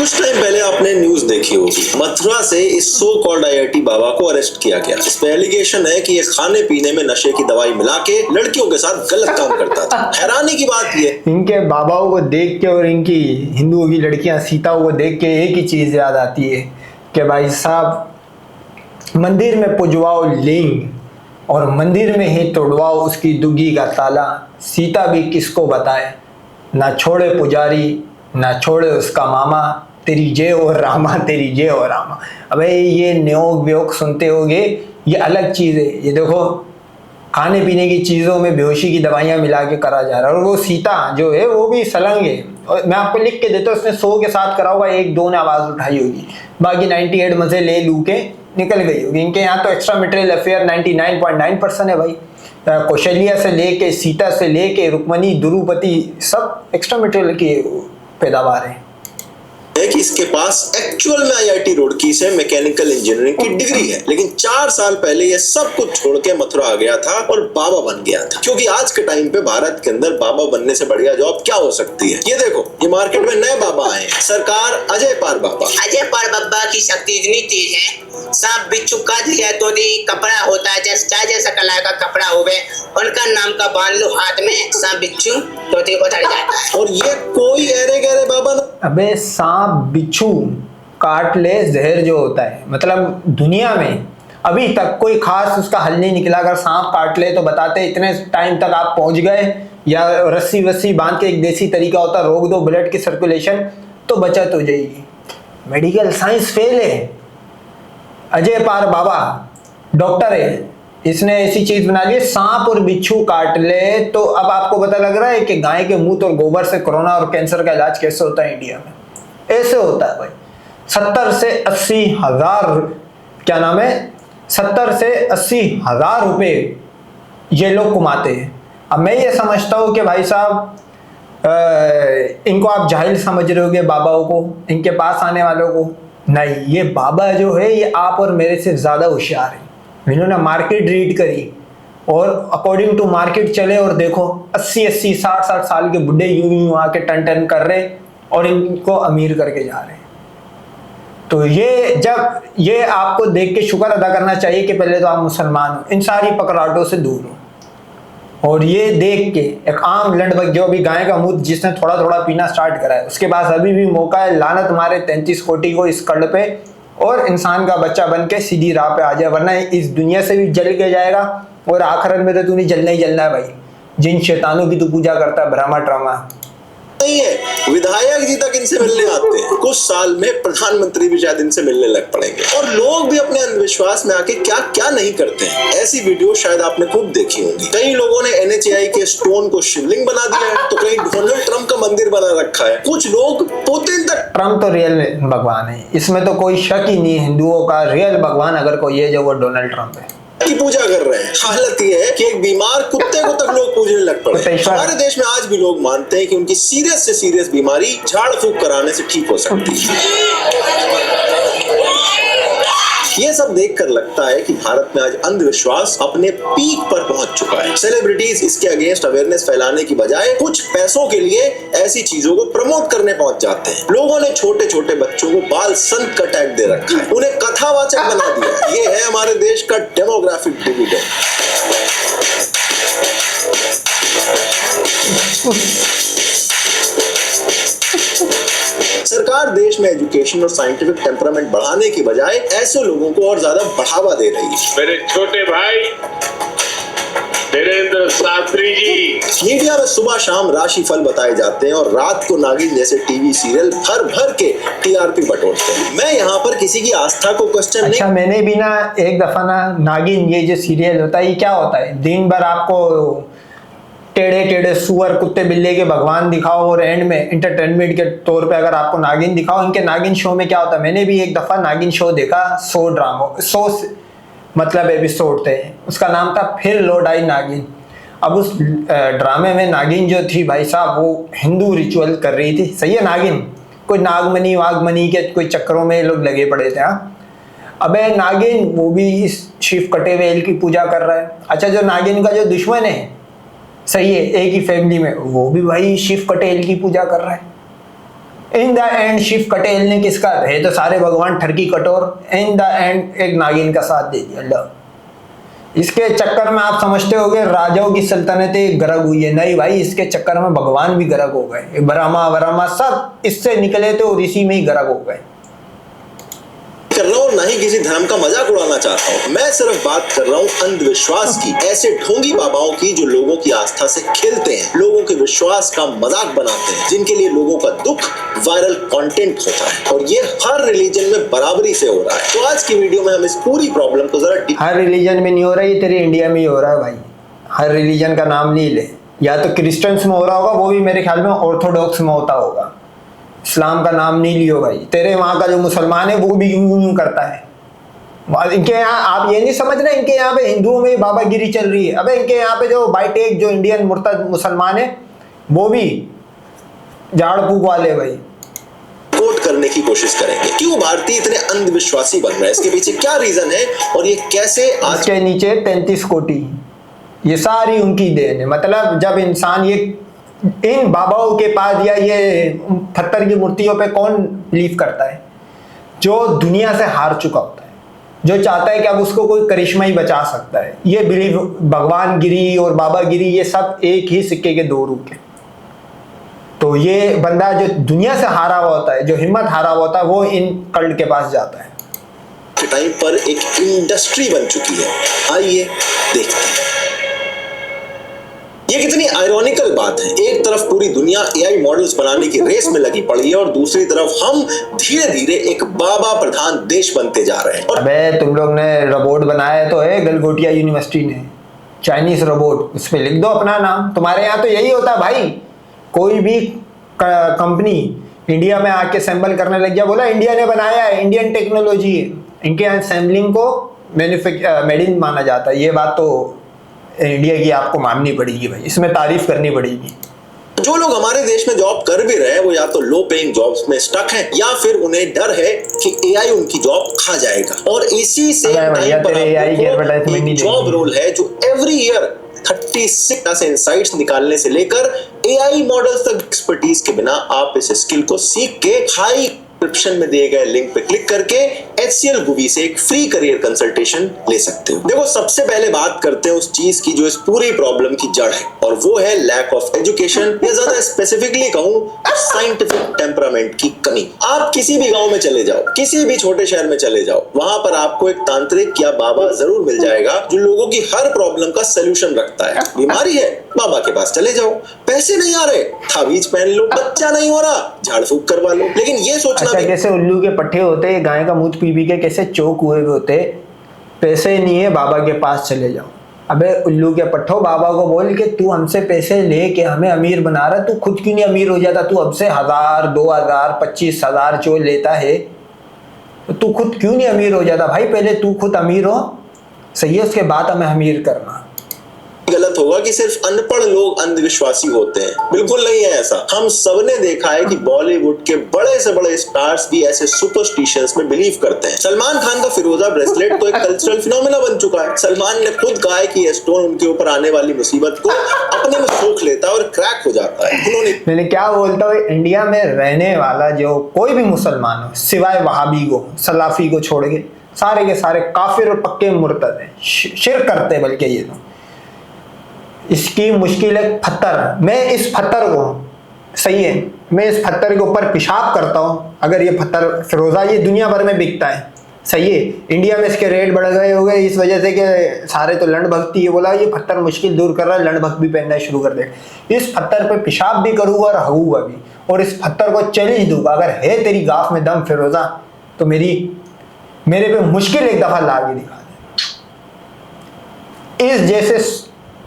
कुछ टाइम पहले आपने न्यूज देखी होगी, मथुरा से इस सो कॉल्ड आईआईटी बाबा को अरेस्ट किया गया। इस पे एलिगेशन है कि ये खाने पीने में नशे की दवाई मिला के लड़कियों के साथ गलत काम करता था। हैरानी की बात ये, इनके बाबाओं को देख के और इनकी हिंदुओं की लड़कियां सीताओं को देख के एक ही चीज याद आती है कि भाई साहब मंदिर में पुजवाओ लिंग और मंदिर में ही तोड़वाओ उसकी दुगी का ताला। सीता भी किसको बताए, ना छोड़े पुजारी ना छोड़े उसका मामा, तेरी जय हो रामा तेरी जय हो रामा। अबे ये न्योग व्योग सुनते होगे, ये अलग चीज़ है। ये देखो खाने पीने की चीज़ों में बेहोशी की दवाइयाँ मिला के करा जा रहा है। और वो सीता जो है वो भी सलंग है। और मैं आपको लिख के देता हूँ, उसने 100 के साथ करा होगा, 1-2 ने आवाज़ उठाई होगी, बाकी 98 मजे ले लू के निकल गई होगी। इनके यहाँ तो एक्स्ट्रा मैरिटल अफेयर 99.9% है भाई। कौशल्या से लेके सीता से लेके रुक्मणी द्रुपदी सब एक्स्ट्रा मैरिटल की पैदावार है कि इसके पास एक्चुअल में आईआईटी रुड़की से मैकेनिकल इंजीनियरिंग की डिग्री है, लेकिन 4 साल पहले ये सब कुछ छोड़ के मथुरा आ गया था और बाबा बन गया था। क्योंकि आज के टाइम पे भारत के अंदर बाबा बनने से बढ़िया जॉब क्या हो सकती है। ये देखो, ये मार्केट में नए बाबा आए हैं, सरकार अजय पार बाबा। अजय पार बाबा की शक्ति इतनी तेज है, सांप बिच्छू काट लिया तो कपड़ा होता है, जैसा कला का कपड़ा हो गए, उनका नाम का बांध लो हाथ में, सांप बिच्छू तो उतर जाता है। और ये कोई अरे गहरे बाबा ना, अबे सांप बिच्छू काट ले जहर जो होता है, मतलब दुनिया में अभी तक कोई खास उसका हल नहीं निकला। अगर सांप काट ले तो बताते इतने टाइम तक आप पहुंच गए, या रस्सी वस्सी बांध के एक देसी तरीका होता, रोक दो ब्लड की सर्कुलेशन तो बचत हो जाएगी। मेडिकल साइंस फेल है। अजय पार बाबा डॉक्टर है, इसने ऐसी चीज बना ली, सांप और बिच्छू काट ले तो अब आपको पता लग रहा है कि गाय के मूत्र और गोबर से कोरोना और कैंसर का इलाज कैसे होता है इंडिया में। ऐसे होता है भाई। 70 से 80 हजार, क्या नाम है, 70 से 80 हजार रुपए ये लोग कमाते हैं। अब मैं ये समझता हूँ कि भाई साहब इनको आप जाहिल समझ रहे होगे, बाबाओं को, इनके पास आने वालों को। नहीं, ये बाबा जो है ये आप और मेरे से ज्यादा होशियार है। इन्होंने मार्केट रीड करी और अकॉर्डिंग टू मार्केट चले और देखो 80-80 60-60 साल के बुढ़े यूं यूं आके टन टन कर रहे और इनको अमीर करके जा रहे हैं। तो ये आपको देख के शुक्र अदा करना चाहिए कि पहले तो आप मुसलमान हो, इन सारी पकड़ाटों से दूर हो। और ये देख के एक आम लंडबग जो अभी गाय का मूत्र जिसने थोड़ा थोड़ा पीना स्टार्ट करा है, उसके पास अभी भी मौका है, लानत मारे 33 कोटि को इस कड़ पे और इंसान का बच्चा बन के सीधी राह पे आ जाए, वरना इस दुनिया से भी जल के जाएगा और आखिरत में तो तूने जलना ही जलना है भाई। जिन शैतानों की तू पूजा करता है, ब्रह्मा ट्रामा नहीं है। विधायक जी तक इनसे मिलने आते हैं, कुछ साल में प्रधानमंत्री भी शायद इनसे मिलने लग पड़ेंगे। और लोग भी अपने अंधविश्वास में आके क्या क्या नहीं करते हैं। ऐसी वीडियो शायद आपने खूब देखी होंगी। कई लोगों ने NHAI के स्टोन को शिवलिंग बना दिया है, तो कहीं डोनाल्ड ट्रंप का मंदिर बना रखा है, कुछ लोग पुतिन तक। ट्रंप तो रियल भगवान है, इसमें तो कोई शक ही नहीं। हिंदुओं का रियल भगवान अगर कोई है जो वो डोनाल्ड ट्रंप है की पूजा कर रहे हैं। हालत ये है कि एक बीमार कुत्ते को तक लोग पूजने लग पड़े। हमारे देश में आज भी लोग मानते हैं कि उनकी सीरियस से सीरियस बीमारी झाड़ फूक कराने से ठीक हो सकती है। ये सब देखकर लगता है कि भारत में आज अंधविश्वास अपने पीक पर पहुंच चुका है। सेलिब्रिटीज इसके अगेंस्ट अवेयरनेस फैलाने की बजाय कुछ पैसों के लिए ऐसी चीजों को प्रमोट करने पहुंच जाते हैं। लोगों ने छोटे छोटे बच्चों को बाल संत का टैग दे रखा है, उन्हें कथावाचक बना दिया है। ये है हमारे देश का डेमोग्राफिक डिविडेंड। सरकार देश में एजुकेशन और साइंटिफिक टेम्परामेंट बढ़ाने की बजाय ऐसे लोगों को और ज्यादा बढ़ावा दे रही है। मेरे छोटे भाई वीरेंद्र शास्त्री जी, मीडिया में सुबह शाम राशि फल बताए जाते हैं और रात को नागिन जैसे टीवी सीरियल भर भर के TRP बटोरते हैं। मैं यहाँ पर किसी की आस्था को क्वेश्चन अच्छा नहीं। मैंने भी ना एक दफा ना नागिन ये जो सीरियल होता है, ये क्या होता है, दिन भर आपको टेढ़े टेढ़े सुअर कुत्ते बिल्ले के भगवान दिखाओ और एंड में एंटरटेनमेंट के तौर पे अगर आपको नागिन दिखाओ। इनके नागिन शो में क्या होता है, मैंने भी एक दफा नागिन शो देखा, 100 मतलब एपिसोड थे, उसका नाम था फिर लौट आई नागिन। अब उस ड्रामे में नागिन जो थी भाई साहब वो हिंदू रिचुअल कर रही थी। सही है, नागिन कोई नागमनी वागमनी के कोई चक्करों में लोग लगे पड़े थे। हाँ, अबे नागिन वो भी इस शिव कटेवेल की पूजा कर रहा है। अच्छा, जो नागिन का जो दुश्मन है, सही है, एक ही फैमिली में, वो भी भाई शिव पटेल की पूजा कर रहा है। In the end Shiv Patel ने किसका, है तो सारे भगवान ठरकी कटोर, इन द एंड एक नागिन का साथ दे दिया। लो, इसके चक्कर में आप समझते होगे राजाओं की सल्तनतें गरक हुई है। नहीं भाई, इसके चक्कर में भगवान भी गरक हो गए। ब्रह्मा सब इससे निकले थे और इसी में ही गरक हो गए। कर रहा हूँ, ना ही किसी धर्म का मजाक उड़ाना चाहता हूँ। मैं सिर्फ बात कर रहा हूँ अंधविश्वास की, ऐसे ढोंगी बाबाओं की जो लोगों की आस्था से खेलते हैं, लोगों के विश्वास का मजाक बनाते हैं, जिनके लिए लोगों का दुख वायरल कंटेंट होता है, और ये हर रिलीजन में बराबरी से हो रहा है। तो आज की वीडियो में हम इस पूरी प्रॉब्लम को जरा हर रिलीजन में नहीं हो रहा, ये तेरे इंडिया में ही हो रहा है भाई। हर रिलीजन का नाम नहीं ले, या तो क्रिश्चियंस में हो रहा होगा, वो भी मेरे ख्याल में ऑर्थोडॉक्स में होता होगा। इस्लाम का नाम नहीं लियो भाई। तेरे वहाँ का जो मुसलमान है वो भी यूं करता है। इनके यहाँ आप ये नहीं समझ रहे, इनके यहाँ पे हिंदुओं में बाबागिरी चल रही है। अबे इनके यहाँ पे जो बाइटेक जो इंडियन मुर्तद मुसलमान है वो भी झाड़ फूक वाले भाई। कोट करने की कोशिश करेंगे क्यों भारतीय इतने अंधविश्वासी बन रहे हैं, इसके पीछे क्या रीजन है और ये कैसे आज के नीचे 33 कोटी, ये सारी उनकी देन है। मतलब जब इंसान ये इन बाबाओं के पास या ये पत्थर की मूर्तियों पे कौन बिलीव करता है? जो दुनिया से हार चुका होता है, जो चाहता है कि अब उसको कोई करिश्मा ही बचा सकता है। ये बिलीव भगवान गिरी और बाबा गिरी ये सब एक ही सिक्के के दो रूप है। तो ये बंदा जो दुनिया से हारा हुआ होता है, जो हिम्मत हारा हुआ होता है, वो इन कल्ट के पास जाता है। टाइम पर एक इंडस्ट्री बन चुकी है। आइए देखते हैं ये कितनी आयरॉनिकल बात है। एक तरफ पूरी दुनिया एआई मॉडल्स बनाने की रेस में लगी पड़ी है और दूसरी तरफ हम धीरे धीरे एक बाबा प्रधान देश बनते जा रहे हैं। अबे तुम लोग ने रोबोट बनाया तो है गलगोटिया यूनिवर्सिटी ने, चाइनीज रोबोट, उस पे लिख दो अपना नाम। तुम्हारे यहाँ तो यही होता है भाई, कोई भी कंपनी इंडिया में आके असेंबल करने लग गया, बोला इंडिया ने बनाया है, इंडियन टेक्नोलॉजी है। इनके यहाँ असेंबलिंग को मेड इन माना जाता है। ये बात तो इंडिया की आपको माननी पड़ेगी भाई, इसमें तारीफ करनी पड़ेगी। जो लोग हमारे देश में जॉब कर भी रहे हैं वो या तो लो पेइंग जॉब्स में स्टक हैं या फिर उन्हें डर है कि एआई उनकी जॉब खा जाएगा। और इसी से जॉब रोल है जो एवरी ईयर 36 इनसाइट्स निकालने से लेकर एआई मॉडल्स तक एक्सपर्टीज के बिना आप इस स्किल को सीख के हाई डिस्क्रिप्शन में दिए गए लिंक पे क्लिक करके HCL गुवी से एक फ्री करियर कंसल्टेशन ले सकते हो। देखो सबसे पहले बात करते हैं उस चीज की जो इस पूरी प्रॉब्लम की जड़ है, और वो है लैक ऑफ एजुकेशन, या ज्यादा स्पेसिफिकली कहूं साइंटिफिक टेम्परामेंट की कमी। आप किसी भी गांव में चले जाओ, किसी भी छोटे शहर में चले जाओ, वहां पर आपको एक तांत्रिक या बाबा जरूर मिल जाएगा जो लोगों की हर प्रॉब्लम का सोल्यूशन रखता है। बीमारी है, बाबा के पास चले जाओ। पैसे नहीं आ रहे, ताबीज पहन लो। बच्चा नहीं हो रहा, झाड़ फूक करवा लो। लेकिन ये सोचना कैसे उल्लू के पट्टे होते, गाय का मूत पी के कैसे चौक हुए होते, पैसे नहीं है बाबा के पास चले जाओ। अबे उल्लू के पट्टो, बाबा को बोल के तू हमसे पैसे ले के हमें अमीर बना रहा, तू खुद क्यों नहीं अमीर हो जाता? तू हमसे 1000, 2000, 25,000 जो लेता है, तो तू खुद क्यों नहीं अमीर हो जाता? भाई पहले तू खुद अमीर हो, सही है, उसके बाद हमें अमीर करना। गलत होगा कि सिर्फ अनपढ़ लोग अंधविश्वासी होते हैं, बिल्कुल नहीं है ऐसा। हम सबने देखा है कि बॉलीवुड के बड़े से बड़े स्टार्स भी ऐसे सुपरस्टिशंस में बिलीव करते हैं। सलमान खान का फिरोजा ब्रेसलेट तो एक कल्चरल फिनोमेना बन चुका है। सलमान ने खुद कहा है कि ये स्टोन उनके ऊपर आने वाली मुसीबत को अपने में सोख लेता है और क्रैक हो जाता है। उन्होंने मैंने क्या बोलता हूँ, इंडिया में रहने वाला जो कोई भी मुसलमान हो, सिवाय वहाबी को, सलाफी को छोड़ के सारे के सारे काफिर और पक्के मुर्तद हैं, शिर्क करते हैं। बल्कि ये तो इसकी मुश्किल है पत्थर। मैं इस पत्थर को, सही है, मैं इस पत्थर के ऊपर पेशाब करता हूँ। अगर ये पत्थर फिरोजा ये दुनिया भर में बिकता है, सही है, इंडिया में इसके रेट बढ़ गए हो गए इस वजह से कि सारे तो लंड भक्ति, ये बोला ये पत्थर मुश्किल दूर कर रहा है, लंड भक्त भी पहनना शुरू कर दे। इस पत्थर पे पेशाब भी करूँगा और हगूंगा भी, और इस पत्थर को चैलेंज दूंगा, अगर है तेरी गाफ में दम फिरोजा तो मेरे पे मुश्किल एक दफा ला के दिखा दे। इस जैसे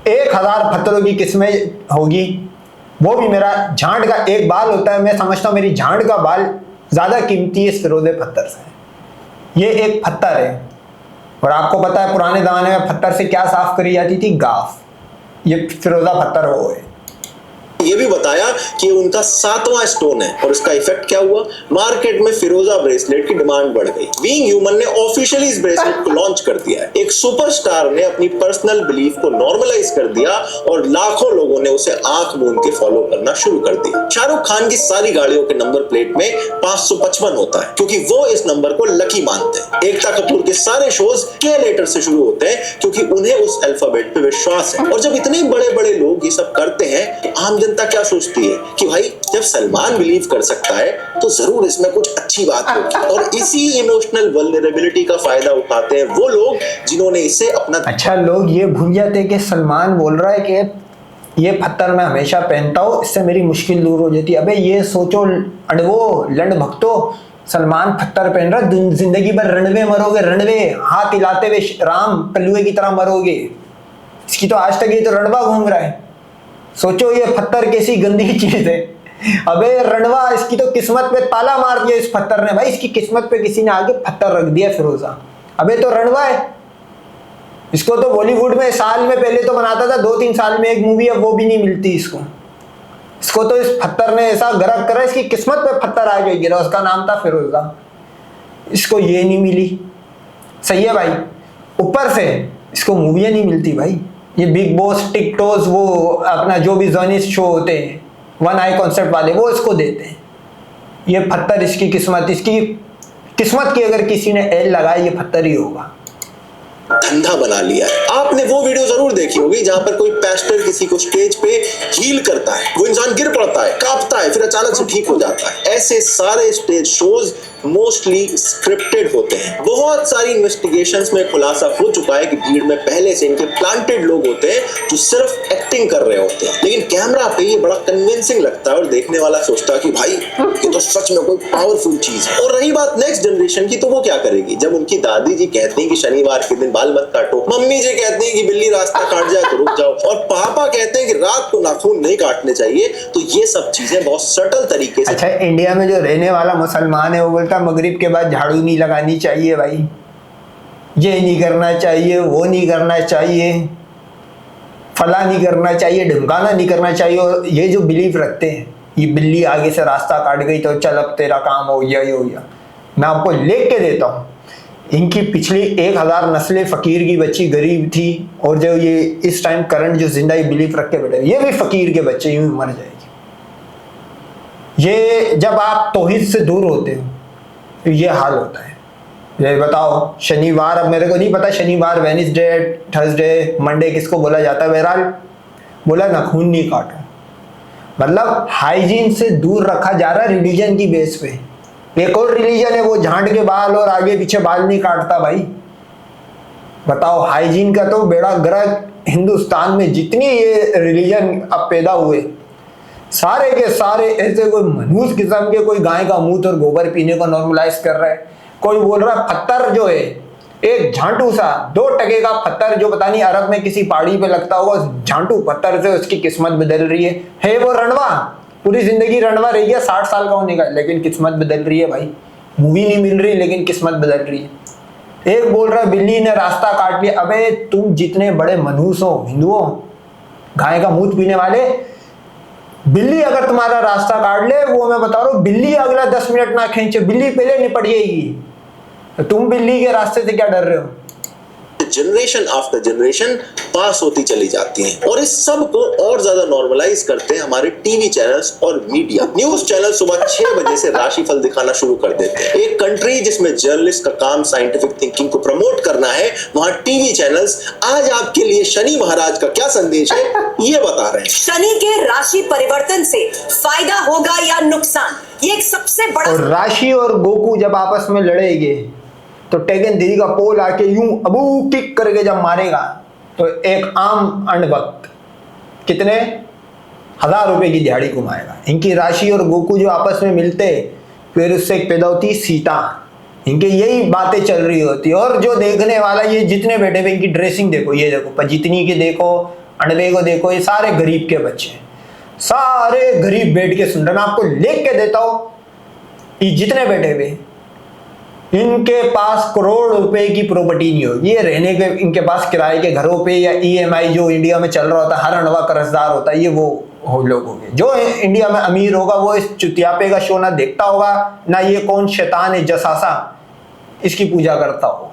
1000 पत्थरों की किस्में होगी, वो भी मेरा झांड का एक बाल होता है। मैं समझता हूँ मेरी झांड का बाल ज्यादा कीमती है इस फिरोजे पत्थर से। ये एक पत्थर है, और आपको पता है पुराने जमाने में पत्थर से क्या साफ करी जाती थी? गाफ। ये फिरोजा पत्थर वो है। ये भी बताया कि उनका 7वां स्टोन है और इसका इफेक्ट क्या हुआ, मार्केट में फिरोजा ब्रेसलेट की डिमांड बढ़ गई। बीइंग ह्यूमन ने ऑफिशियली इस ब्रेसलेट को लॉन्च कर दिया है। एक सुपरस्टार ने अपनी पर्सनल बिलीफ को नॉर्मलाइज कर दिया और लाखों लोगों ने उसे आंख मूंद के फॉलो करना शुरू कर दिया। शाहरुख खान की सारी गाड़ियों के नंबर प्लेट में 555 होता है क्योंकि वो इस नंबर को लकी मानते हैं। एकता कपूर के सारे शोज के लेटर से शुरू होते हैं क्योंकि उन्हें उस अल्फाबेट पे विश्वास है। और जब इतने बड़े बड़े लोग ये सब करते हैं तो आम जनता क्या सोचती है कि भाई जब सलमान बिलीव कर सकता है तो जरूर इसमें कुछ अच्छी बात होगी। और इसी इमोशनल वल्नरेबिलिटी का फायदा उठाते हैं वो लोग जिन्होंने इसे अपना अच्छा, लोग ये भूल जाते हैं कि सलमान बोल रहा है कि ये पत्थर मैं हमेशा पहनता हूँ, इससे मेरी मुश्किल दूर हो जाती है। अबे ये सोचो अड़वो लंड भक्तो, सलमान पत्थर पहन रहा, जिंदगी भर रणवे मरोगे, रणवे हाथ हिलाते हुए राम कलुए की तरह मरोगे। इसकी तो आज तक ये तो रणवा घूम रहा है। सोचो ये पत्थर कैसी गंदी चीज है। अबे रणवा, इसकी तो किस्मत पे ताला मार दिया इस पत्थर ने भाई, इसकी किस्मत पे किसी ने आगे पत्थर रख दिया फिरोजा। अबे तो रणवा है। इसको तो बॉलीवुड में साल में पहले तो बनाता था 2-3 साल में एक मूवी, अब वो भी नहीं मिलती इसको। इसको तो इस पत्थर ने ऐसा गर्क करा, इसकी किस्मत पे पत्थर आ गया गिरा, उसका नाम था फिरोजा। इसको ये नहीं मिली, सही है भाई। ऊपर से इसको मूवियाँ नहीं मिलती भाई। ये बिग बॉस, टिकटॉक, वो अपना जो भी जर्निस्ट शो होते हैं वन आई कॉन्सेप्ट वाले, वो इसको देते हैं। ये पत्थर इसकी किस्मत की अगर किसी ने एल लगाई, ये पत्थर ही होगा। धंधा बना लिया है। आपने वो वीडियो जरूर देखी होगी जहां पर कोई पेस्टर किसी को स्टेज पे हील करता है, वो इंसान गिर पड़ता है, कांपता है, फिर अचानक से ठीक हो जाता है। ऐसे सारे स्टेज शोज मोस्टली स्क्रिप्टेड होते हैं। बहुत सारी इन्वेस्टिगेशंस में खुलासा हो चुका है कि भीड़ में पहले से इनके प्लांटेड लोग होते हैं जो सिर्फ एक्टिंग कर रहे होते हैं, लेकिन कैमरा पे ये बड़ा कन्विंसिंग लगता है और देखने वाला सोचता है कि भाई ये तो सच में कोई पावरफुल चीज है। और रही बात नेक्स्ट जनरेशन की, तो वो क्या करेगी जब उनकी दादी जी कहती हैं कि शनिवार के दिन बाल मत काटो, मम्मी जी कहती हैं कि बिल्ली रास्ता काट जाए तो रुक जाओ, और पापा कहते हैं कि रात को नाखून नहीं काटने चाहिए। तो ये सब चीजें बहुत सटल तरीके से। अच्छा, इंडिया में जो रहने वाला मुसलमान है वो बोलता मगरिब के बाद झाड़ू नहीं लगानी चाहिए भाई, ये नहीं करना चाहिए, वो नहीं करना चाहिए, फला नहीं करना चाहिए, ढिमकाना नहीं करना चाहिए। और ये जो बिलीफ रखते हैं, ये बिल्ली आगे से रास्ता काट गई तो चल अब तेरा काम हो गया, ये हो गया। मैं आपको लिख के देता हूँ, इनकी पिछली 1000 नस्लें फकीर की बच्ची गरीब थी, और जो ये इस टाइम करंट जो जिंदा बिलीफ रख के बैठे, ये भी फकीर के बच्चे यूं मर जाएगी। ये जब आप तौहीद से दूर होते हो तो ये हाल होता है। ये बताओ, शनिवार, अब मेरे को नहीं पता शनिवार, वेडनेसडे, थर्सडे, मंडे किसको बोला जाता है, बहरहाल बोला नाखून नहीं काटो, मतलब हाइजीन से दूर रखा जा रहा है रिलीजन की बेस पे। एक और रिलीजन है वो झांट के बाल और आगे पीछे बाल नहीं काटता भाई। बताओ, हाइजीन का तो बेड़ा गर्क हिंदुस्तान में जितनी ये रिलीजन अब पैदा हुए, सारे के सारे ऐसे कोई मनहूस किस्म के, कोई गाय का मूत्र और गोबर पीने को नॉर्मलाइज कर रहा है। कोई बोल रहा है पत्थर जो है एक झांटू सा 2 टके का पत्थर जो पता नहीं अरब में किसी पहाड़ी पे लगता होगा, झांटू पत्थर से उसकी किस्मत बदल रही है वो रणवा। पूरी जिंदगी रणवा रह गया 60 साल का होने का, लेकिन किस्मत बदल रही है भाई। मूवी नहीं मिल रही लेकिन किस्मत बदल रही है। एक बोल रहा बिल्ली ने रास्ता काट लिया। अबे तुम जितने बड़े मनहूस हो हिंदुओं, गाय का मूत्र पीने वाले, बिल्ली अगर तुम्हारा रास्ता काट ले, वो मैं बता रहा हूँ, बिल्ली अगला 10 मिनट ना खींचे, बिल्ली पहले निपट जाएगी। तो तुम बिल्ली के रास्ते से क्या डर रहे हो? जनरेशन आफ्टर जनरेशन पास होती चली जाती हैं और इस सब को और ज्यादा नॉर्मलाइज करते हैं हमारे टीवी चैनल्स और मीडिया। न्यूज चैनल सुबह 6 बजे से राशिफल दिखाना शुरू कर देते हैं। एक कंट्री जिसमें जर्नलिस्ट का काम साइंटिफिक थिंकिंग को प्रमोट करना है, वहां टीवी चैनल्स आज आपके लिए शनि महाराज का क्या संदेश है ये बता रहे हैं। शनि के राशि परिवर्तन से फायदा होगा या नुकसान, ये एक सबसे बड़ा। और राशि और गोकू जब आपस में लड़ेंगे तो टेगन दीदी का पोल आके यूं अबू किक करके जब मारेगा तो एक आम अंडभक्त कितने 1000 रुपए की दिहाड़ी घुमाएगा। इनकी राशि और गोकू जो आपस में मिलते, फिर उससे एक पैदा होती सीता। इनके यही बातें चल रही होती। और जो देखने वाला, ये जितने बैठे हुए इनकी ड्रेसिंग देखो, ये देखो पजितनी के देखो, अंडवे को देखो, ये सारे गरीब के बच्चे, सारे गरीब बैठ के सुन रहे। मैं आपको लिख के देता हूं, ये जितने बैठे हुए इनके पास करोड़ रुपए की प्रॉपर्टी नहीं होगी। ये रहने के इनके पास किराए के घरों पे या EMI जो इंडिया में चल रहा होता है, हर अनवा कर्जदार होता है, ये वो हो लोग होंगे। जो इंडिया में अमीर होगा वो इस चुतियापे का शो ना देखता होगा, ना ये कौन शैतान है जसासा इसकी पूजा करता होगा।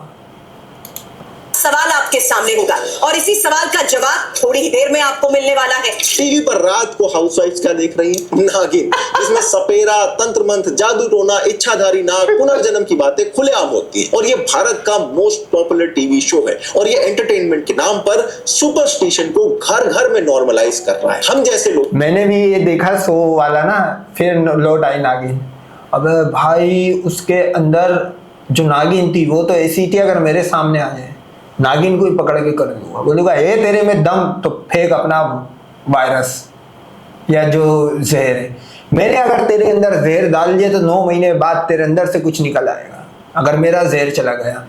सवाल आपके सामने होगा और इसी सवाल का जवाब थोड़ी ही देर में आपको मिलने वाला है। टीवी पर रात को हाउसवाइफ्स क्या देख रही है? नागिन, जिसमें सपेरा, तंत्र मंत्र, जादू टोना, इच्छाधारी नाग, पुनर्जन्म की बातें खुलेआम होती हैं। और ये भारत का मोस्ट पॉपुलर टीवी शो है और ये एंटरटेनमेंट के नाम पर सुपरस्टिशन को घर घर में नॉर्मलाइज कर रहा है। हम जैसे लोग, मैंने भी ये देखा शो वाला ना, फिर लौट आई नागिन। अबे भाई उसके अंदर जो नागिन थी वो तो ऐसी थी, अगर मेरे सामने आ जाए नागिन को ही पकड़ के कर दूंगा, बोलूंगा हे तेरे में दम तो फेंक अपना वायरस या जो जहर है। मैंने अगर तेरे अंदर जहर डाल दिया तो 9 महीने बाद तेरे अंदर से कुछ निकल आएगा, अगर मेरा जहर चला गया।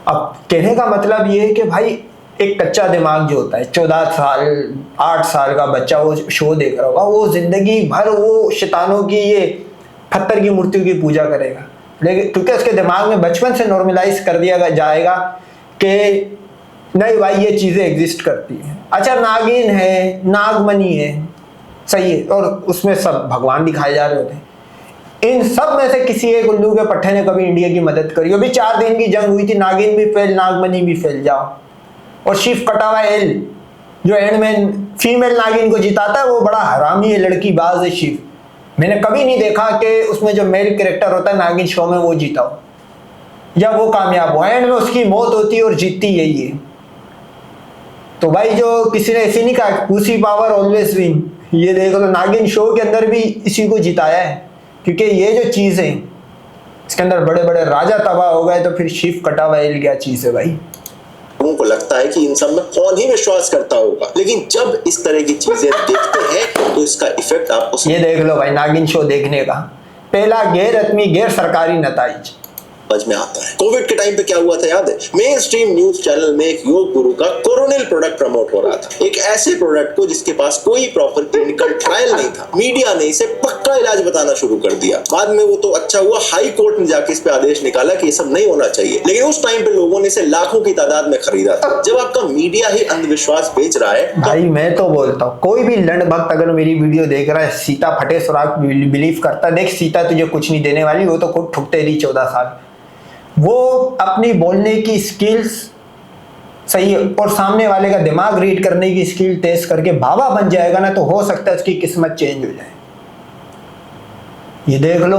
अब कहने का मतलब ये है कि भाई एक कच्चा दिमाग जो होता है, 14 साल 8 साल का बच्चा वो शो देख रहा होगा, वो जिंदगी भर वो शैतानों की ये पत्थर की मूर्तियों की पूजा करेगा, लेकिन क्योंकि उसके दिमाग में बचपन से नॉर्मलाइज कर दिया जाएगा कि नहीं भाई ये चीजें एग्जिस्ट करती हैं। अच्छा नागिन है, नागमणि है, सही है, और उसमें सब भगवान दिखाए जा रहे होते हैं। इन सब में से किसी एक उल्लू के पट्टे ने कभी इंडिया की मदद करी? अभी 4 दिन की जंग हुई थी, नागिन भी फेल, नागमणि भी फेल, जाओ। और शिव कटावा एल जो एंड में फीमेल नागिन को जिताता है वो बड़ा हरामी है, लड़की बाज है शिव। मैंने कभी नहीं देखा कि उसमें जो मेल कैरेक्टर होता है नागिन शो में वो जीता हो या वो कामयाब हो, एंड में उसकी मौत होती है और जीतती यही है। तो भाई जो किसी ने ऐसे नहीं कहा पुसी पावर ऑलवेज विन, ये देख लो नागिन शो के अंदर भी इसी को जिताया है, क्योंकि ये जो चीज है इसके अंदर बड़े बड़े राजा तबाह हो गए, तो फिर शिव कटावा एल क्या चीज है भाई। लोगों को लगता है कि इन सब में कौन ही विश्वास करता होगा, लेकिन जब इस तरह की चीजें देखते हैं तो इसका इफेक्ट आपको ये देख लो भाई नागिन शो देखने का पहला गैर रत्मी गैर सरकारी नताइज समझ में आता है। कोविड के टाइम पे क्या हुआ था याद है? मेन स्ट्रीम न्यूज चैनल में एक योग गुरु का कोरोनिल प्रोडक्ट प्रमोट हो रहा था, एक ऐसे प्रोडक्ट को जिसके पास कोई प्रॉपर क्लिनिकल ट्रायल नहीं था। मीडिया ने इसे पक्का इलाज बताना शुरू कर दिया। बाद में वो तो अच्छा हुआ हाई कोर्ट ने जाके इस पे आदेश निकाला कि ये सब नहीं होना चाहिए, लेकिन उस टाइम पे लोगों ने इसे लाखों की तादाद में खरीदा था। जब आपका मीडिया ही अंधविश्वास बेच रहा है भाई, मैं तो बोलता हूँ कोई भी लंड भक्त अगर मेरी वीडियो देख रहा है, सीता फटे सुराग बिलीव करता, देख सीता तुझे कुछ नहीं देने वाली, वो तो खुद ठुकते रही 14 साल। वो अपनी बोलने की स्किल्स सही है और सामने वाले का दिमाग रीड करने की स्किल तेज करके बाबा बन जाएगा ना, तो हो सकता है उसकी किस्मत चेंज हो जाए। ये देख लो,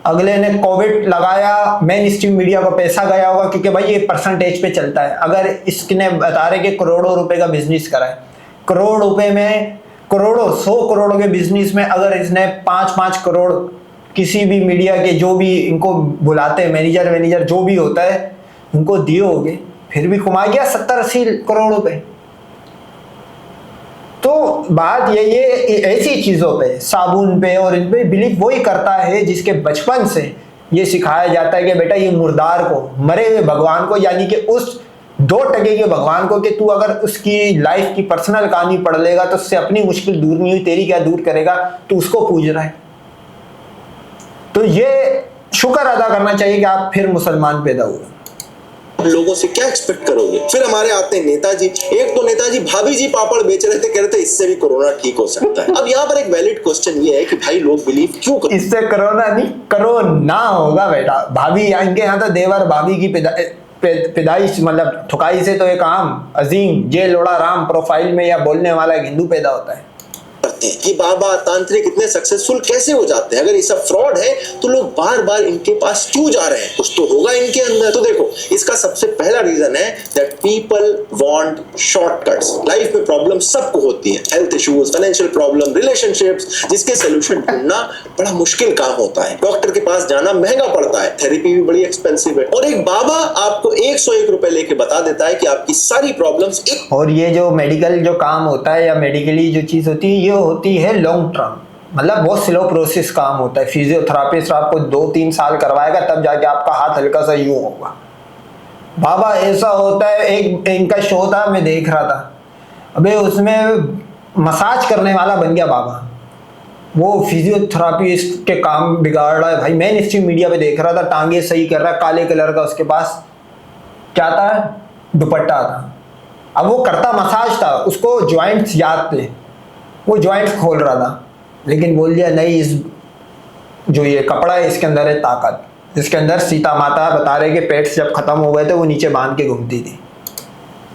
अगले ने कोविड लगाया, मेन स्ट्रीम मीडिया को पैसा गया होगा क्योंकि भाई ये परसेंटेज पे चलता है। अगर इसने बता रहे कि करोड़ों रुपए का बिजनेस करा है, करोड़ रुपए में करोड़ों 100 करोड़ के बिजनेस में अगर इसने 5-5 करोड़ किसी भी मीडिया के जो भी इनको बुलाते हैं मैनेजर जो भी होता है उनको दिए होंगे, फिर भी कमा गया 70-80 करोड़ रुपए। तो बात ये ऐसी चीजों पे, साबुन पे और इन पे बिलीव वही करता है जिसके बचपन से ये सिखाया जाता है कि बेटा ये मुर्दार को, मरे हुए भगवान को, यानी कि उस 2% के भगवान को, कि तू अगर उसकी लाइफ की पर्सनल कहानी पढ़ लेगा तो उससे अपनी मुश्किल दूर नहीं हुई, तेरी क्या दूर करेगा, तू उसको पूज रहा है। तो ये शुक्र अदा करना चाहिए कि आप फिर मुसलमान पैदा हुए। लोगों से क्या एक्सपेक्ट करोगे? फिर हमारे आते हैं नेताजी। एक तो नेताजी भाभी जी पापड़ बेच रहे थे, कह रहे थे इससे भी कोरोना ठीक हो सकता है। अब यहाँ पर एक वैलिड क्वेश्चन ये है कि भाई लोग बिलीव क्यों करते? इससे कोरोना नहीं कोरोना होगा बेटा। भाभी इनके यहाँ तो देवर भाभी की पैदाइश मतलब ठुकाई से तो एक आम अजीम जे लोड़ा राम प्रोफाइल में या बोलने वाला एक हिंदू पैदा होता है। ये बाबा तांत्रिक इतने सक्सेसफुल कैसे हो जाते हैं? अगर ये सब फ्रॉड है तो लोग बार बार इनके पास क्यों जा रहे हैं? कुछ तो होगा इनके अंदर। तो देखो, इसका सबसे पहला रीजन है that people want shortcuts. Life में प्रॉब्लम सबको होती है, health issues, financial problem, relationships, जिसके सोल्यूशन ढूंढना बड़ा मुश्किल काम होता है। डॉक्टर के पास जाना महंगा पड़ता है, थेरेपी भी बड़ी एक्सपेंसिव है, और एक बाबा आपको 101 रुपए लेके बता देता है कि आपकी सारी प्रॉब्लम्स और ये जो मेडिकल जो काम होता है या मेडिकली जो चीज होती है, ये होती है लॉन्ग टर्म, मतलब बहुत स्लो प्रोसेस काम होता है। फिजियोथेरापिस्ट आपको 2-3 साल करवाएगा तब जाके आपका हाथ हल्का सा यूं होगा। बाबा ऐसा होता है, एक इनका शो था मैं देख रहा था, अबे उसमें मसाज करने वाला बन गया बाबा, वो फिजियोथेरापिस्ट के काम बिगाड़ रहा है भाई। मैं स्ट्रीम मीडिया पे देख रहा था, टांगे सही कर रहा है, काले कलर का उसके पास क्या था, दुपट्टा था। अब वो करता मसाज था, उसको ज्वाइंट्स याद थे, वो जॉइंट खोल रहा था, लेकिन बोल दिया नहीं, इस जो ये कपड़ा है इसके अंदर है ताकत। इसके अंदर सीता माता बता रहे कि पेट जब खत्म हो गए थे वो नीचे बांध के घूमती थी।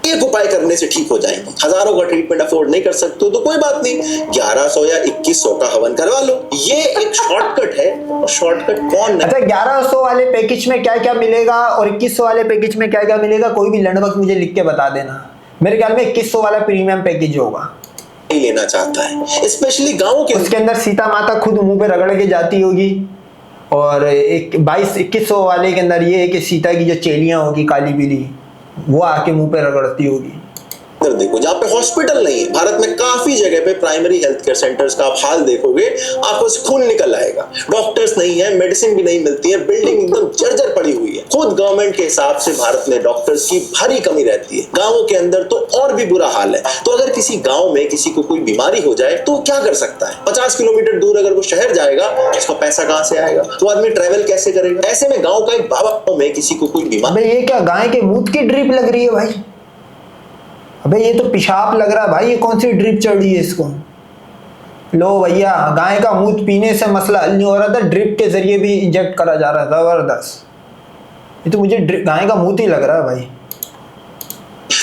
एक उपाय करने से ठीक हो जाएंगे। हजारों का ट्रीटमेंट अफोर्ड नहीं कर सकते तो कोई बात नहीं, 1100 या 2100 का हवन करवा लो। ये एक शॉर्टकट है, और शॉर्टकट कौन नहीं। अच्छा, 1100 वाले पैकेज में क्या क्या मिलेगा और 2100 वाले पैकेज में क्या क्या मिलेगा, कोई भी लंडवक मुझे लिख के बता देना। मेरे ख्याल में 2100 वाला प्रीमियम पैकेज होगा, नहीं लेना चाहता है, स्पेशली गाँव के। उसके अंदर सीता माता खुद मुंह पे रगड़ के जाती होगी, और एक 2100 वाले के अंदर ये है कि सीता की जो चेलियां होगी काली पीली, वो आके मुंह पे रगड़ती होगी। देखो जहाँ पे हॉस्पिटल नहीं है, भारत में काफी जगह पे प्राइमरी हेल्थ केयर सेंटर्स का आप हाल देखोगे, आंखों से खून निकल आएगा। डॉक्टर्स नहीं है, मेडिसिन भी नहीं मिलती है, बिल्डिंग एकदम जर्जर पड़ी हुई है। खुद गवर्नमेंट के हिसाब से भारत में डॉक्टर्स की भारी कमी रहती है। गाँवों के अंदर तो और भी बुरा हाल है। तो अगर किसी गाँव में किसी को कोई बीमारी हो जाए तो क्या कर सकता है? 50 किलोमीटर दूर अगर वो शहर जाएगा, उसका पैसा कहाँ से आएगा? तो आदमी ट्रेवल कैसे करेगा? ऐसे में गाँव का एक बाबा में किसी को कोई बीमारी, ये क्या गाय के मूत की ड्रिप लग रही है भाई? अबे ये तो पेशाब लग रहा है भाई, ये कौन सी ड्रिप चढ़ी है इसको? लो भैया, गाय का मूत पीने से मसला हल नहीं हो रहा था, ड्रिप के जरिए भी इंजेक्ट करा जा रहा था। जबरदस्त। ये तो मुझे गाय का मूत ही लग रहा है भाई,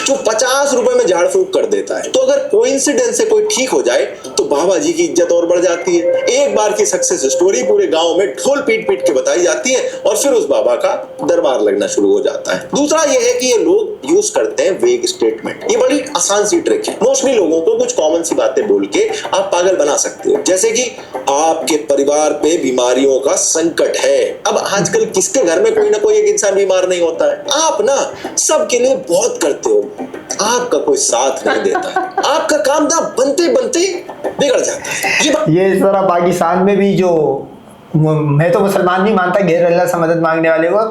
जो 50 रुपए में झाड़ फूक कर देता है। तो अगर कोइंसिडेंस से कोई ठीक हो जाए तो बाबा जी की इज्जत और बढ़ जाती है। एक बार की सक्सेस स्टोरी पूरे गांव में ढोल पीट पीट के बताई जाती है, और फिर उस बाबा का दरबार लगना शुरू हो जाता है। दूसरा यह है कि ये लोग यूज करते हैं वेग स्टेटमेंट। ये बड़ी आसान सी ट्रिक है। मोस्टली लोगों को कुछ कॉमन सी बातें बोल के आप पागल बना सकते हो, जैसे कि आपके परिवार पे बीमारियों का संकट है। अब आजकल किसके घर में कोई ना कोई एक इंसान बीमार नहीं होता है? आप ना सबके लिए बहुत करते हो, आपका कोई साथ नहीं देता है। आपका काम था बनते बनते बिगड़ जाता है। ये इस तरह पाकिस्तान में भी, जो मैं तो मुसलमान नहीं मानता गैर अल्लाह से मदद मांगने वाले को,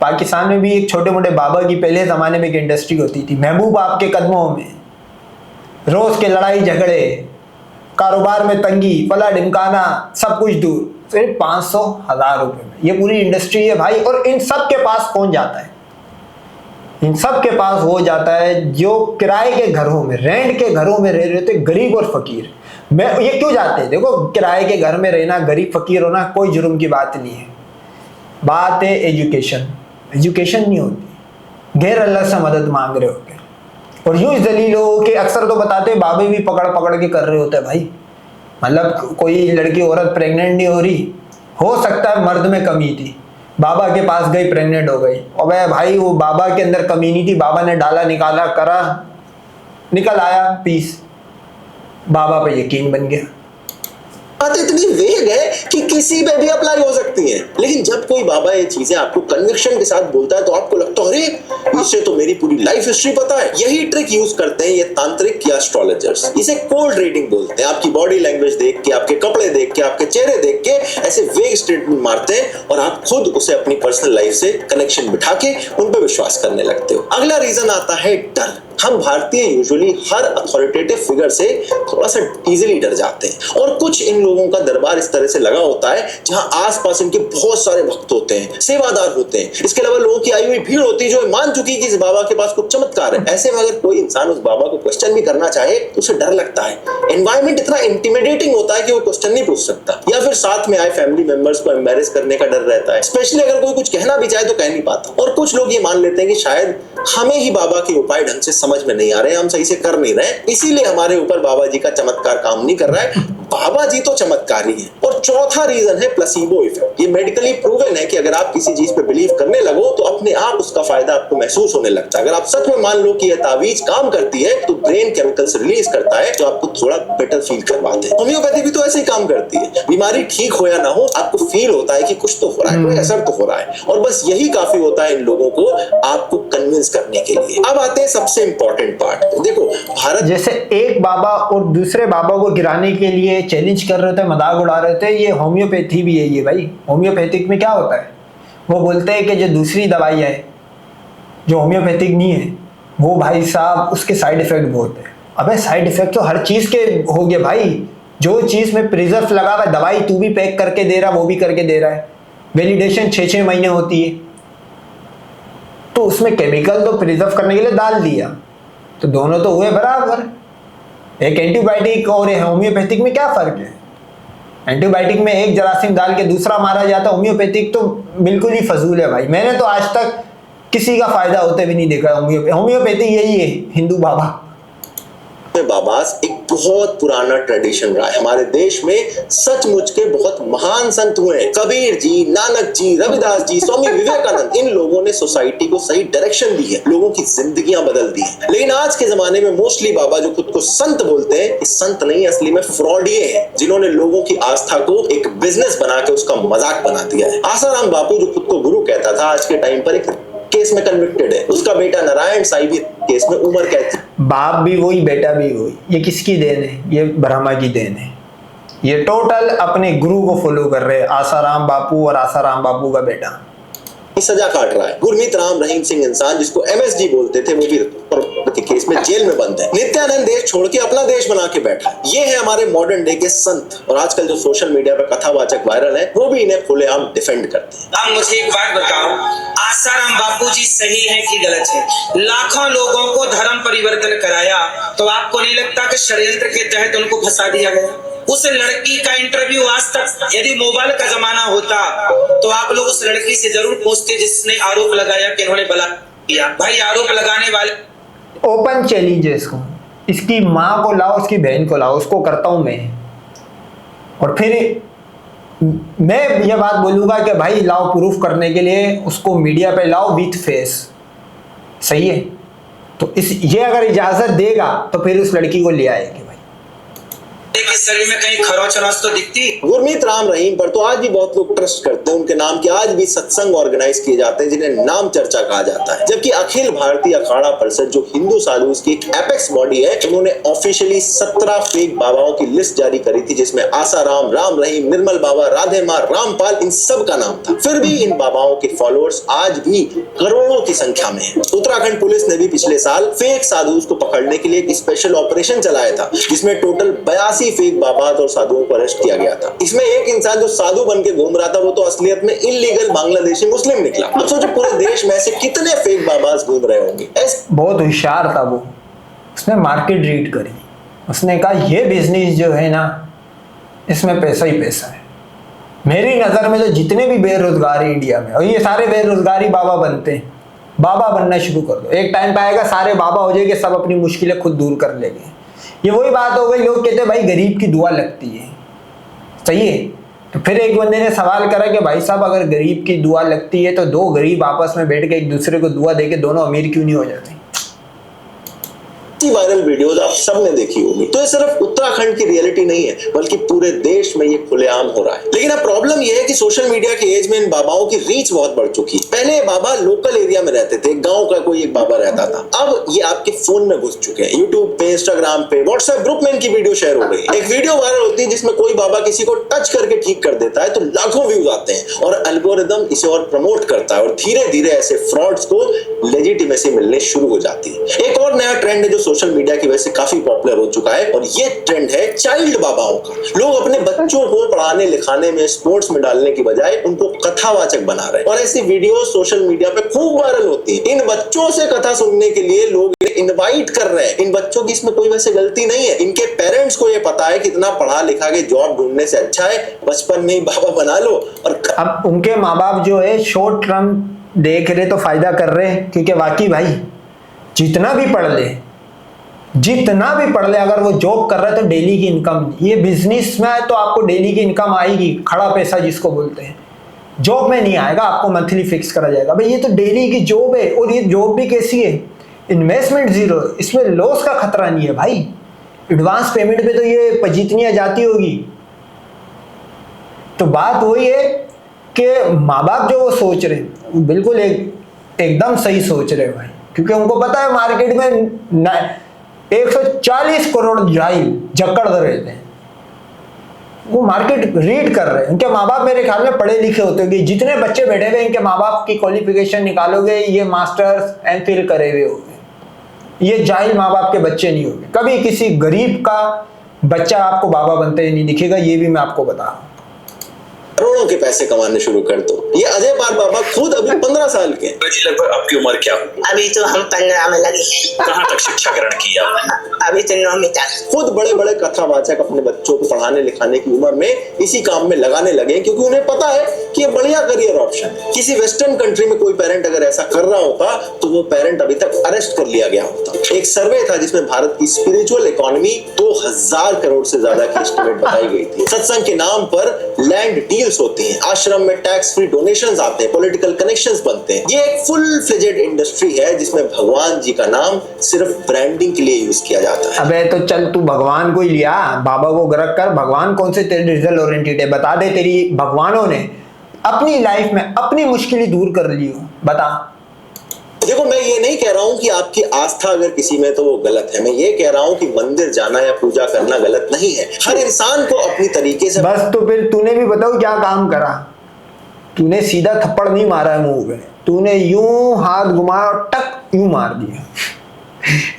पाकिस्तान में भी एक छोटे मोटे बाबा की पहले जमाने में एक इंडस्ट्री होती थी। महबूब आपके कदमों में, रोज के लड़ाई झगड़े, कारोबार में तंगी, फला ढिमकाना, सब कुछ दूर, सिर्फ 500-1000 रुपए में ये पूरी इंडस्ट्री है भाई। और इन सब के पास कौन जाता है? इन सब के पास वो जाता है जो किराए के घरों में, रेंट के घरों में रह रहे थे, गरीब और फकीर। मैं ये क्यों जाते हैं? देखो, किराए के घर में रहना, गरीब फकीर होना कोई जुर्म की बात नहीं है। बात है एजुकेशन। एजुकेशन नहीं होती, गैर अल्लाह से मदद मांग रहे होते। और यूं दलील हो कि अक्सर तो बताते बाबे भी पकड़ पकड़ के कर रहे होते हैं भाई। मतलब कोई लड़की औरत प्रेग्नेंट नहीं हो रही, हो सकता है मर्द में कमी थी, बाबा के पास गई, प्रेग्नेंट हो गई। अबे भाई, वो बाबा के अंदर कमी नहीं थी, बाबा ने डाला, निकाला, करा, निकल आया पीस, बाबा पे यकीन बन गया। बात इतनी वेग है कि किसी पे भी अप्लाई हो सकती है। लेकिन जब कोई बाबा ये चीजें आपको कन्विक्शन के साथ बोलता है तो आपको लगता है अरे इससे तो मेरी पूरी लाइफ हिस्ट्री पता है। यही ट्रिक यूज करते हैं ये तांत्रिक या एस्ट्रोलॉजर्स। इसे कोल्ड रीडिंग बोलते हैं। आपकी बॉडी लैंग्वेज देख के, आपके कपड़े देख के, आपके चेहरे देख के ऐसे वेग स्टेटमेंट मारते हैं, और आप खुद उसे अपनी पर्सनल लाइफ से कनेक्शन बिठा के उन पर विश्वास करने लगते हो। अगला रीजन आता है डर। हम भारतीय यूजुअली हर अथॉरिटेटिव फिगर से थोड़ा सा इजीली डर जाते हैं, और कुछ इन लोगों का दरबार इस तरह से लगा होता है जहां आसपास इनके बहुत सारे भक्त होते हैं, सेवादार होते हैं। इसके अलावा लोगों की आई हुई भीड़ होती है जो मान चुकी कि इस बाबा के पास कुछ चमत्कार है। ऐसे में अगर कोई इंसान उस बाबा को क्वेश्चन भी करना चाहे तो उसे डर लगता है। एनवायरमेंट इतना इंटिमिडेटिंग होता है कि वो क्वेश्चन नहीं पूछ सकता, या फिर साथ में आए फैमिली मेंबर्स को एम्बैरेस करने का डर रहता है। स्पेशली अगर कोई कुछ कहना भी चाहे तो कह नहीं पाता। और कुछ लोग ये मान लेते हैं कि शायद हमें ही बाबा के उपाय ढंग से समझ में नहीं आ रहे, हम सही से कर नहीं रहे, इसीलिए हमारे ऊपर बाबा जी का चमत्कार काम नहीं कर रहा है। बाबा जी तो चमत्कारी है। और चौथा रीजन है प्लेसिबो इफेक्ट। ये मेडिकली प्रूवन है कि अगर आप किसी चीज पे बिलीव करने लगो तो अपने आप उसका फायदा आपको महसूस होने लगता है। अगर आप सच में मान लो कि यह तावीज काम करती है तो ब्रेन केमिकल्स रिलीज करता है जो आपको थोड़ा बेटर फील करवाते हैं। होम्योपैथी भी तो ऐसे ही काम करती है। बीमारी ठीक हो या ना हो, आपको फील होता है कि कुछ तो हो रहा है, कोई असर तो हो रहा है, और बस यही काफी होता है इन लोगों को आपको कन्विंस करने के लिए। अब आते हैं सबसे इंपॉर्टेंट पार्ट। देखो, भारत जैसे एक बाबा और दूसरे बाबा को गिराने के लिए चैलेंज कर रहे थे, मजाक उड़ा रहे थे, ये होम्योपैथी भी है। ये भाई होम्योपैथिक में क्या होता है, वो बोलते हैं कि जो दूसरी दवाई है जो होम्योपैथिक नहीं है, वो भाई साहब उसके साइड इफेक्ट बहुत है। अबे साइड इफेक्ट तो हर चीज के हो गए भाई। जो चीज में प्रिजर्व लगा हुआ है, दवाई तू भी पैक करके दे रहा, वो भी करके दे रहा है, वैलिडेशन 6-6 महीने होती है, तो उसमें केमिकल तो प्रिजर्व करने के लिए डाल दिया, तो दोनों तो हुए बराबर। एक एंटीबायोटिक और होम्योपैथिक में क्या फर्क है? एंटीबायोटिक में एक जरासीम डाल के दूसरा मारा जाता, होम्योपैथिक तो बिल्कुल ही फजूल है भाई। मैंने तो आज तक किसी का फायदा होते भी नहीं देखा। होम्योपैथी यही है, हिंदू बाबा। बाबास एक बहुत पुराना ट्रेडिशन रहा है हमारे देश में। सचमुच के बहुत महान संत हुए हैं, कबीर जी, नानक जी, रविदास जी, स्वामी विवेकानंद। इन लोगों ने सोसाइटी को सही डायरेक्शन दी है, लोगों की जिंदगियां बदल दी है। लेकिन आज के जमाने में मोस्टली बाबा जो खुद को संत बोलते हैं, इस संत नहीं, असली में फ्रॉडिये हैं, जिन्होंने लोगों की आस्था को एक बिजनेस बना के उसका मजाक बना दिया है। आसाराम बापू जो खुद को गुरु कहता था, आज के टाइम पर एक केस में कन्विक्टेड है। उसका बेटा नारायण साईं भी केस में उम्र कैद थी। बाप भी वही, बेटा भी वही। ये किसकी देन है? ये ब्रह्मा की देन है। ये टोटल अपने गुरु को फॉलो कर रहे हैं, आसाराम बापू और आसाराम बापू का बेटा। सजा काट रहा है। गुरमीत राम रहीम सिंह इंसान, जिसको MSG बोलते थे, वो भी के केस में जेल में बंद है। नित्यानंद देश छोड़ के अपना देश बना के बैठा है। ये है हमारे मॉडर्न डे के संत। और आजकल जो सोशल मीडिया पर कथावाचक वायरल है, वो भी इन्हें खुलेआम डिफेंड करते हैं। अब मुझे एक बात बताओ, आसाराम बापू जी सही है कि गलत है? लाखों लोगों को धर्म परिवर्तन कराया, तो आपको नहीं लगता कि षड्यंत्र के तहत उनको फंसा दिया गया? उस लड़की का इंटरव्यू आज तक, यदि मोबाइल का जमाना होता तो आप लोग उस लड़की से जरूर पूछते जिसने आरोप लगाया कि इन्होंने बलात्कार किया। भाई, आरोप लगाने वाले ओपन चैलेंज है इसको। इसकी माँ को लाओ, उसकी बहन को लाओ, उसको करता हूं मैं। और फिर मैं ये बात बोलूंगा कि भाई लाओ, प्रूफ करने के लिए उसको मीडिया पे लाओ विथ फेस। सही है? तो ये अगर इजाजत देगा तो फिर उस लड़की को ले आएगी। के शरीर में कहीं खरोच रस तो दिखती। गुरमीत राम रहीम पर तो आज भी बहुत लोग ट्रस्ट करते हैं। उनके नाम के आज भी सत्संग ऑर्गेनाइज किए जाते हैं, जिन्हें नाम चर्चा कहा जाता है। जबकि अखिल भारतीय अखाड़ा परिषद, जो हिंदू साधु की एक एपेक्स बॉडी है, उन्होंने ऑफिशियली 17 फेक बाबाओं की लिस्ट जारी करी थी, जिसमें आसाराम, राम रहीम, निर्मल बाबा, राधे माँ, रामपाल, इन सब का नाम था। फिर भी इन बाबाओं के फॉलोअर्स आज भी करोड़ों की संख्या में है। उत्तराखंड पुलिस ने भी पिछले साल फेक साधु को पकड़ने के लिए एक स्पेशल ऑपरेशन चलाया था, जिसमें टोटल 82 फेक बाबा और साधुओं को अरेस्ट किया गया था। इसमें एक इंसान जो साधु बन के घूम रहा था, वो तो असलियत में इलीगल बांग्लादेशी मुस्लिम निकला। अब सोचो पूरे देश में ऐसे कितने फेक बाबास घूम रहे होंगे। बहुत होशियार था वो। उसने मार्केट रीड करी। उसने कहा ये बिजनेस जो है ना, इसमें पैसा ही पैसा है। मेरी नजर में तो जितने भी बेरोजगार है इंडिया में, और ये सारे बेरोजगारी बाबा बनते हैं। बाबा बनना शुरू कर दो, एक टाइम पाएगा सारे बाबा हो जाएंगे, सब अपनी मुश्किलें खुद दूर कर लेंगे। ये वही बात हो गई, लोग कहते हैं भाई गरीब की दुआ लगती है। सही है? तो फिर एक बंदे ने सवाल करा कि भाई साहब, अगर गरीब की दुआ लगती है तो दो गरीब आपस में बैठ के एक दूसरे को दुआ देके दोनों अमीर क्यों नहीं हो जाते? वायरल वीडियोस आप सबने देखी होगी। तो ये सिर्फ उत्तराखंड की रियलिटी नहीं है, बल्कि पूरे देश में ये खुलेआम हो रहा है। लेकिन अब प्रॉब्लम ये है कि सोशल मीडिया के एज में इन बाबाओं की रीच बहुत बढ़ चुकी है। पहले बाबा लोकल एरिया में रहते थे, गांव का कोई एक बाबा रहता था। अब ये आपके फोन में घुस चुके हैं। यूट्यूब पे, इंस्टाग्राम पे, व्हाट्सएप ग्रुप में इनकी वीडियो शेयर हो गई है। एक वीडियो वायरल होती है जिसमें कोई बाबा किसी को टच करके ठीक कर देता है, तो लाखों व्यूज आते हैं और एल्गोरिदम इसे और प्रमोट करता है, और धीरे धीरे ऐसे फ्रॉड्स को लेजिटिमेसी मिलने शुरू हो जाती है। एक और नया ट्रेंड है जो सोशल मीडिया की वजह से काफी पॉपुलर हो चुका है, और ये ट्रेंड है चाइल्ड बाबाओं का। लोग अपने बच्चों को पढ़ाने लिखाने में, स्पोर्ट्स में डालने की बजाय उनको कथावाचक बना रहे हैं, और ऐसी वीडियो सोशल मीडिया पे खूब वायरल होती है। इन बच्चों से कथा सुनने के लिए लोग इनवाइट कर रहे हैं। इन बच्चों की इसमें कोई वैसे गलती नहीं है। इनके पेरेंट्स को ये पता है कि इतना पढ़ा लिखा के जॉब ढूंढने से अच्छा है बचपन में ही बाबा बना लो। और अब उनके माँ बाप जो है शॉर्ट टर्म देख रहे तो फायदा कर रहे हैं, क्योंकि वाकई भाई जितना भी पढ़ ले, अगर वो जॉब कर रहा है तो डेली की इनकम, ये बिजनेस में है तो आपको डेली की इनकम आएगी, खड़ा पैसा जिसको बोलते हैं। जॉब में नहीं आएगा, आपको मंथली फिक्स करा जाएगा। भाई ये तो डेली की जॉब है, और ये जॉब भी कैसी है? इन्वेस्टमेंट जीरो, इसमें लॉस का खतरा नहीं है भाई। एडवांस पेमेंट पे तो ये पजीतनियां जाती होगी। तो बात वही है कि माँ बाप जो वो सोच रहे हैं बिल्कुल एकदम सही सोच रहे हैं भाई, क्योंकि उनको पता है मार्केट में 140 करोड़ जाहिल जकड़ रहते हैं। वो मार्केट रीड कर रहे हैं। उनके माँ बाप मेरे ख्याल में पढ़े लिखे होते होंगे। जितने बच्चे बैठे हुए इनके माँ बाप की क्वालिफिकेशन निकालोगे, ये मास्टर्स एमफिल करे हुए होंगे। ये जाहिल माँ बाप के बच्चे नहीं होंगे। कभी किसी गरीब का बच्चा आपको बाबा बनते ही नहीं दिखेगा, ये भी मैं आपको बता रहा हूँ। करोड़ों के पैसे कमाने शुरू कर दो। ये अजय पाल बाबा खुद अभी 15 साल के हैं। जी लगभग आपकी उम्र क्या हो? अभी तो हम 15 में लगे हैं। कहाँ तक शिक्षा ग्रहण की आपने? अभी तो 9वीं तक। खुद बड़े बड़े कथावाचक अपने बच्चों को पढ़ाने लिखाने की उम्र में इसी काम में लगाने लगे, क्योंकि उन्हें पता है कि ये बढ़िया करियर ऑप्शन है। किसी वेस्टर्न कंट्री में कोई पेरेंट अगर ऐसा कर रहा होता तो वो पेरेंट अभी तक अरेस्ट कर लिया गया होता। एक सर्वे था जिसमें भारत की स्पिरिचुअल इकोनॉमी 2000 करोड़ से ज्यादा की एस्टिमेट बताई गई थी। सत्संग के नाम पर लैंड डील्स होती हैं, आश्रम में टैक्स फ्री डोनेशंस आते हैं, पॉलिटिकल कनेक्शंस बनते हैं। ये एक फुल फ्लेजेड इंडस्ट्री है जिसमें भगवान जी का नाम सिर्फ ब्रांडिंग के लिए यूज किया जाता है। अबे तो चल तू भगवान को ही लिया, बाबा को ग्रक कर। भगवान कौन से तेरे रिजल्ट ओरिएंटेड है? बता दे तेरी भगवानों ने अपनी लाइफ में अपनी मुश्किलें दूर कर ली हो, बता। देखो, मैं ये नहीं कह रहा हूँ कि आपकी आस्था अगर किसी में तो वो गलत है। मैं ये कह रहा हूँ कि मंदिर जाना या पूजा करना गलत नहीं है। हर इंसान को अपनी तरीके से। बस तो फिर तूने भी बताओ क्या काम करा? तूने सीधा थप्पड़ नहीं मारा है मुंह पे, तूने यूं हाथ घुमाया और टक यूं मार दिया।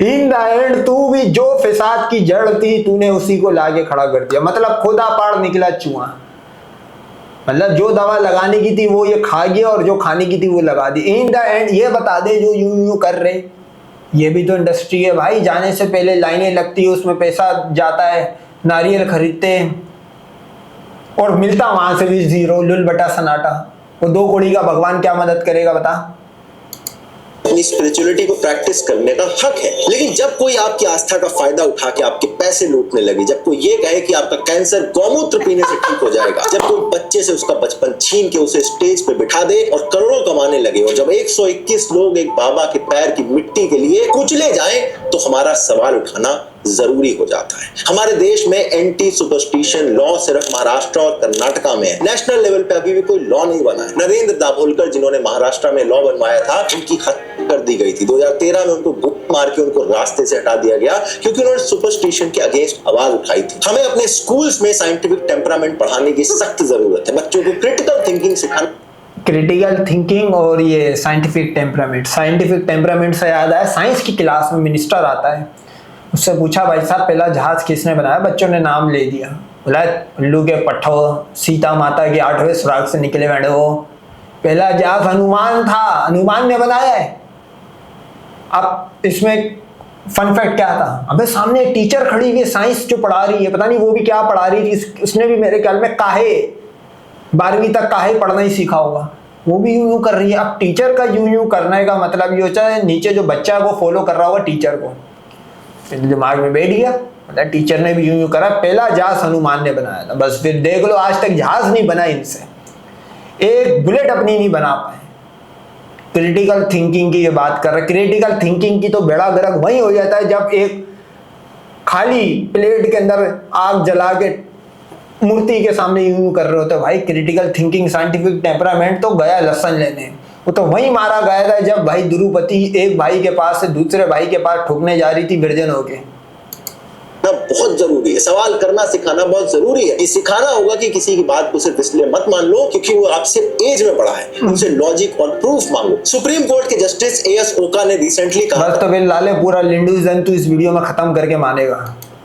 इन द एंड तू भी जो फिसाद की जड़ थी तूने उसी को लाके खड़ा कर दिया। मतलब खुदा पाड़ निकला चूहा। मतलब जो दवा लगाने की थी वो ये खा गया और जो खाने की थी वो लगा दी। इन द एंड ये बता दे जो यूं यूं कर रहे, ये भी तो इंडस्ट्री है भाई। जाने से पहले लाइनें लगती है, उसमें पैसा जाता है, नारियल खरीदते हैं और मिलता वहां से भी जीरो, लुल बटा सनाटा। वो 2 कौड़ी का भगवान क्या मदद करेगा बता? अपनी स्पिरिचुअलिटी को प्रैक्टिस करने का हक है, लेकिन जब कोई आपकी आस्था का फायदा उठा के आपके पैसे लूटने लगे, जब कोई ये कहे कि आपका कैंसर गौमूत्र पीने से ठीक हो जाएगा, जब कोई बच्चे से उसका बचपन छीन के उसे स्टेज पे बिठा दे और करोड़ों कमाने लगे, और जब 121 लोग एक बाबा के पैर की मिट्टी के लिए कुचले जाएं, तो हमारा सवाल उठाना जरूरी हो जाता है। हमारे देश में एंटी सुपरस्टिशन लॉ सिर्फ महाराष्ट्र और कर्नाटका में है। नेशनल लेवल पे अभी भी कोई लॉ नहीं बना है। नरेंद्र दाभोलकर जिन्होंने महाराष्ट्र में लॉ बनवाया था, उनकी हत्या कर दी गई थी। 2013 में उनको गोली मार के उनको रास्ते से हटा दिया गया, क्योंकि उन्होंने सुपरस्टिशन के अगेंस्ट आवाज उठाई थी। हमें अपने स्कूल्स में साइंटिफिक टेम्परामेंट पढ़ाने की सख्त जरूरत है। बच्चों को क्रिटिकल थिंकिंग सिखाना। क्रिटिकल थिंकिंग और ये साइंटिफिक टेम्परामेंट से याद आया, साइंस की क्लास में मिनिस्टर आता है, उससे पूछा भाई साहब पहला जहाज किसने बनाया? बच्चों ने नाम ले दिया। बोला उल्लू के पट्ठो, सीता माता के 8वें सुराग से निकले बैठे हो। पहला जहाज हनुमान था, हनुमान ने बनाया है। अब इसमें फन फैक्ट क्या था? अबे सामने एक टीचर खड़ी हुई है साइंस जो पढ़ा रही है, पता नहीं वो भी क्या पढ़ा रही थी, उसने भी मेरे ख्याल में काहे 12वीं तक काहे पढ़ना ही सीखा होगा, वो भी यूं यूं कर रही है। अब टीचर का यूं यूं करने का मतलब ये होता है नीचे जो बच्चा है वो फॉलो कर रहा होगा टीचर को, दिमाग में बैठ गया, मतलब टीचर ने भी यूं यूं करा। पहला जहाज हनुमान ने बनाया था। बस फिर देख लो आज तक जहाज नहीं बना इनसे, एक बुलेट अपनी नहीं बना पाए। क्रिटिकल थिंकिंग की ये बात कर रहे। क्रिटिकल थिंकिंग की तो बेड़ा गर्क वही हो जाता है जब एक खाली प्लेट के अंदर आग जला के मूर्ति के सामने यूं कर रहे होते। भाई क्रिटिकल थिंकिंग साइंटिफिक टेम्परामेंट तो गया लहसन लेने। वो तो वही मारा गया था जब भाई द्रुपदी एक भाई के पास से दूसरे भाई के पास ठोकने जा रही थी वर्जन होके। बहुत जरूरी है, सवाल करना सिखाना बहुत जरूरी है। ये सिखाना होगा कि किसी की बात को सिर्फ इसलिए मत मान लो क्योंकि वो आपसे एज में बड़ा है, उनसे लॉजिक और प्रूफ मांगो। सुप्रीम कोर्ट के जस्टिस AS ओका ने रिसेंटली कहा, बस तो फिर लाले पूरा लिंडुइज्म तू इस वीडियो में खत्म करके मानेगा।